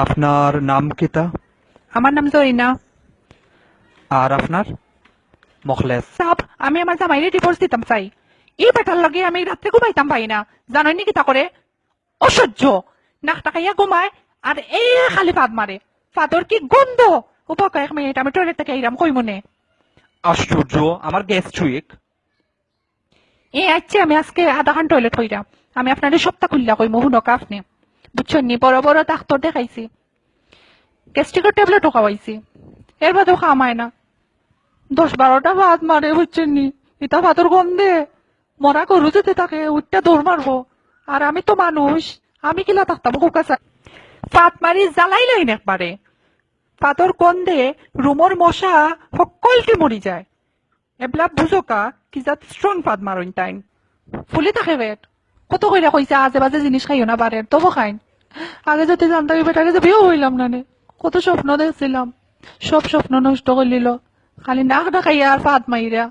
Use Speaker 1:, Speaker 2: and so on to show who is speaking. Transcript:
Speaker 1: আপনার নাম কিতা?
Speaker 2: আমার নাম জরিনা।
Speaker 1: আর আপনার? মখলেস।
Speaker 2: সাব, আমি আমার জামাইরে ডিভোর্স দিতাম চাই। এই বেটার লাগে আমি রাত্রে ঘুমাইতাম পাই না। জানোই নি কিতা করে? অসহ্য। নাক টাকাইয়া ঘুমায় আর এই খালি ফাঁদ মারে। ফাদর কি গন্ধ! উপাক 1 মিনিট, আমি টয়লেট থেকে আইরাম কই মনে।
Speaker 1: আশ্চর্য, আমার গ্যাস্ট্রিক।
Speaker 2: আচ্ছা, আমি আজকে আধা ঘন্টা টয়লেট হইরাম। আমি আপনার সপ্তাহ খুললা কই মহুনকা আপনি বুঝছেন নি? বড় বড় ডাক্তার দেখাইছি, গ্যাস্ট্রিকের ট্যাবলেটও খাওয়াইছি, এর বাদেও খামায় না। 10-12টা ভাত মারে বুঝছেন নি? এটা ভাতর গন্ধে মরা গরু যেতে থাকে উঠটা দৌড় মারবো। আর আমি তো মানুষ, আমি কিলা থাকতাম কুকাশা ফাত মারি জ্বালাই লাইন একবারে। ফাতর গন্ধে রুমর মশা সকলকে মরি যায়। এবলা বুঝোকা কি যাত স্ট্রং ফাত মারইন টাইম ফুলে থাকে পেট। কত কইরা কইছে আজে বাজে জিনিস খাইও না বারের, তবু খাইন। আগে যদি জানতাম এই বেটাকে যে বিয়েও হইলাম না নে। কত স্বপ্ন দেখছিলাম, সব স্বপ্ন নষ্ট করে দিল। খালি নাক ডাকাইয়া আর ফাত মাইরা।